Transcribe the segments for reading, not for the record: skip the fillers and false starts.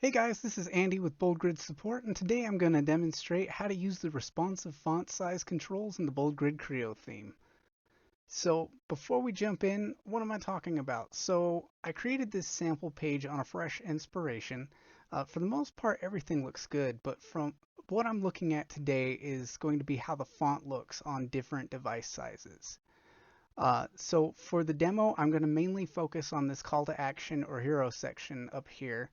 Hey guys, this is Andy with Bold Grid Support, and today I'm going to demonstrate how to use the responsive font size controls in the Bold Grid Crio theme. So before we jump in, what am I talking about? So I created this sample page on a fresh inspiration. For the most part, everything looks good, but from what I'm looking at today is going to be how the font looks on different device sizes. So for the demo, I'm going to mainly focus on this call to action or hero section up here.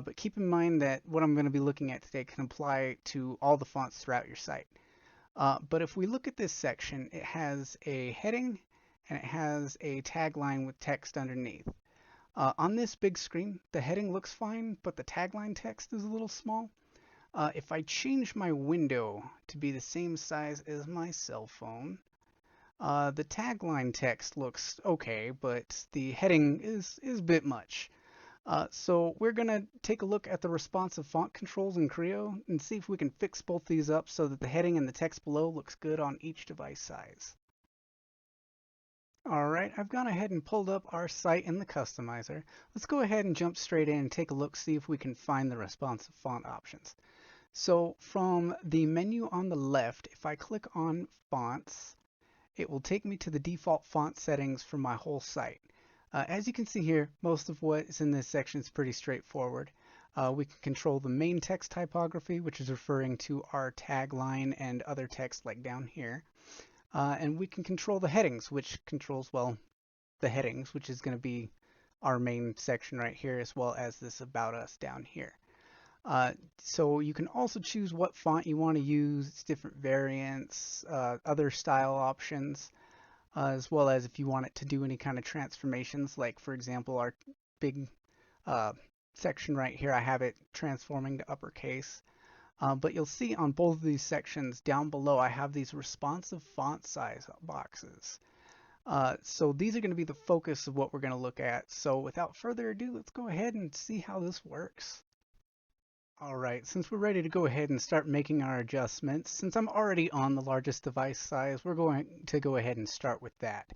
But keep in mind that what I'm going to be looking at today can apply to all the fonts throughout your site. But if we look at this section, it has a heading and it has a tagline with text underneath. On this big screen, the heading looks fine, but the tagline text is a little small. If I change my window to be the same size as my cell phone, the tagline text looks okay, but the heading is a bit much. So we're going to take a look at the responsive font controls in Crio and see if we can fix both these up so that the heading and the text below looks good on each device size. All right, I've gone ahead and pulled up our site in the customizer. Let's go ahead and jump straight in and take a look, see if we can find the responsive font options. So from the menu on the left, if I click on fonts, it will take me to the default font settings for my whole site. As you can see here, most of what is in this section is pretty straightforward. We can control the main text typography, which is referring to our tagline and other text like down here. And we can control the headings, which controls, well, the headings, which is going to be our main section right here, as well as this about us down here. So you can also choose what font you want to use, different variants, other style options, as well as if you want it to do any kind of transformations, like for example, our big uh, section right here, I have it transforming to uppercase. But you'll see on both of these sections down below, I have these responsive font size boxes. So these are going to be the focus of what we're going to look at. So without further ado, let's go ahead and see how this works. All right, since we're ready to go ahead and start making our adjustments, since I'm already on the largest device size, we're going to go ahead and start with that.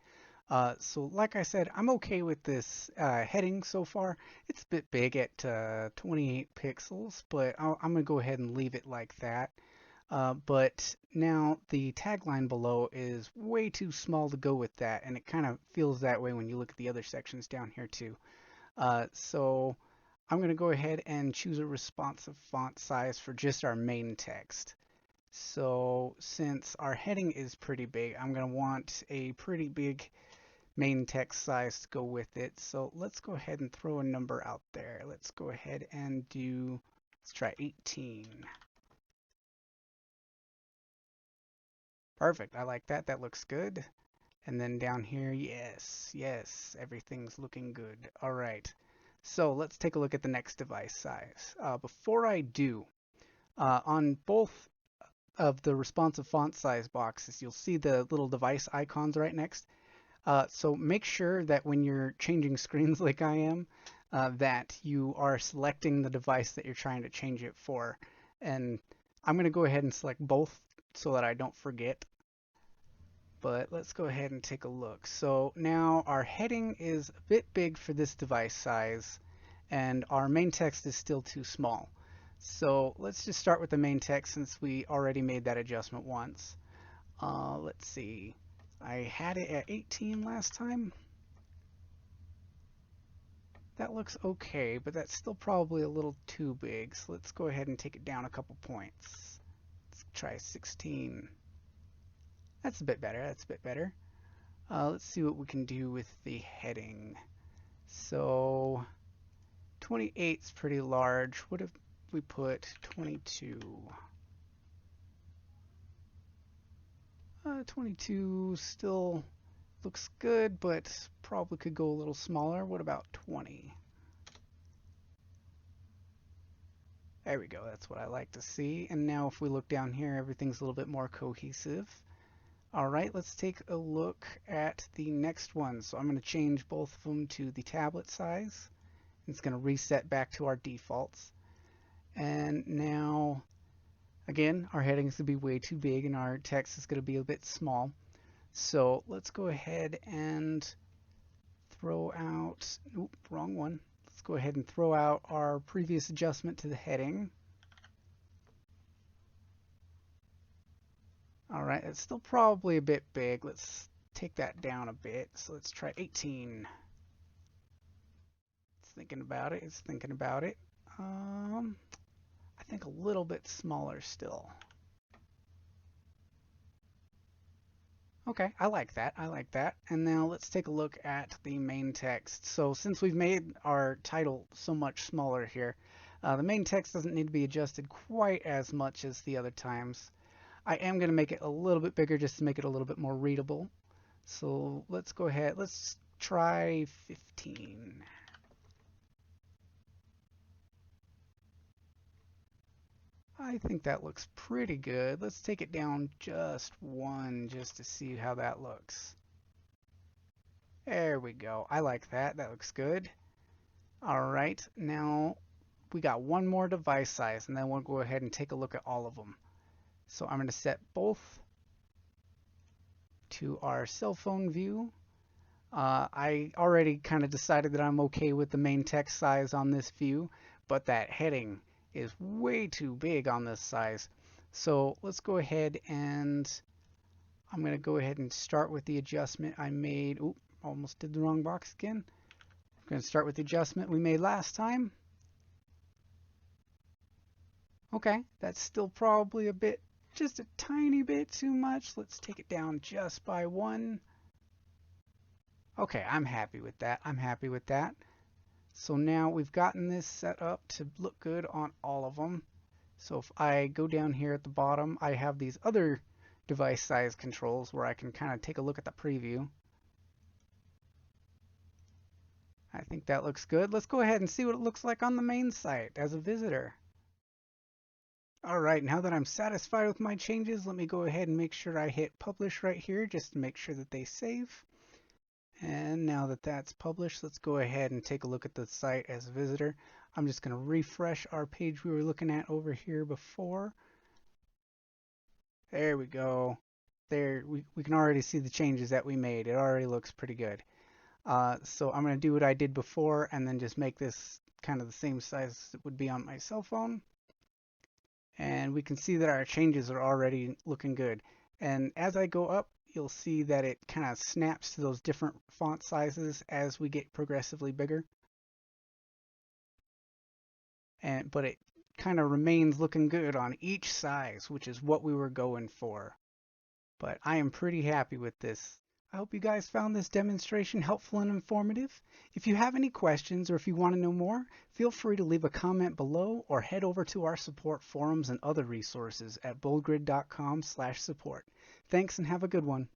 So like I said, I'm okay with this heading so far. It's a bit big at 28 pixels, but I'm going to go ahead and leave it like that. But now the tagline below is way too small to go with that, and it kind of feels that way when you look at the other sections down here too. So I'm going to go ahead and choose a responsive font size for just our main text. So since our heading is pretty big, I'm going to want a pretty big main text size to go with it. So let's go ahead and throw a number out there. Let's go ahead and let's try 18. Perfect. I like that. That looks good. And then down here, yes, yes, everything's looking good. All right. So let's take a look at the next device size. Before I do, on both of the responsive font size boxes, you'll see the little device icons right next. So make sure that when you're changing screens like I am, that you are selecting the device that you're trying to change it for. And I'm going to go ahead and select both so that I don't forget. But let's go ahead and take a look. So now our heading is a bit big for this device size, and our main text is still too small. So let's just start with the main text since we already made that adjustment once. Let's see. I had it at 18 last time. That looks okay, but that's still probably a little too big. So let's go ahead and take it down a couple points. Let's try 16. That's a bit better. That's a bit better. Let's see what we can do with the heading. So 28 is pretty large. What if we put 22? 22 still looks good, but probably could go a little smaller. What about 20? There we go. That's what I like to see. And now if we look down here, everything's a little bit more cohesive. All right, let's take a look at the next one. So I'm going to change both of them to the tablet size. It's going to reset back to our defaults. And now, again, our heading is going to be way too big and our text is going to be a bit small. So let's go ahead and throw out, oop, wrong one. Let's go ahead and throw out our previous adjustment to the heading. All right, it's still probably a bit big. Let's take that down a bit. So let's try 18. It's thinking about it. It's thinking about it. I think a little bit smaller still. Okay, I like that. I like that. And now let's take a look at the main text. So since we've made our title so much smaller here, the main text doesn't need to be adjusted quite as much as the other times. I am going to make it a little bit bigger just to make it a little bit more readable. So let's go ahead. Let's try 15. I think that looks pretty good. Let's take it down just one just to see how that looks. There we go. I like that. That looks good. All right, now we got one more device size, and then we'll go ahead and take a look at all of them. So I'm going to set both to our cell phone view. I already kind of decided that I'm okay with the main text size on this view, but that heading is way too big on this size. So let's go ahead and I'm going to go ahead and start with the adjustment I made. Oop, almost did the wrong box again. I'm going to start with the adjustment we made last time. Okay, that's still probably a bit, just a tiny bit too much. Let's take it down just by one. Okay, I'm happy with that. I'm happy with that. So now we've gotten this set up to look good on all of them. So if I go down here at the bottom, I have these other device size controls where I can kind of take a look at the preview. I think that looks good. Let's go ahead and see what it looks like on the main site as a visitor. All right, now that I'm satisfied with my changes, let me go ahead and make sure I hit publish right here just to make sure that they save. And now that that's published, let's go ahead and take a look at the site as a visitor. I'm just going to refresh our page we were looking at over here before. There we go. There, we can already see the changes that we made. It already looks pretty good. So I'm going to do what I did before and then just make this kind of the same size as it would be on my cell phone. And we can see that our changes are already looking good. And as I go up, you'll see that it kind of snaps to those different font sizes as we get progressively bigger. But it kind of remains looking good on each size, which is what we were going for. But I am pretty happy with this. I hope you guys found this demonstration helpful and informative. If you have any questions or if you want to know more, feel free to leave a comment below or head over to our support forums and other resources at boldgrid.com/support. Thanks and have a good one.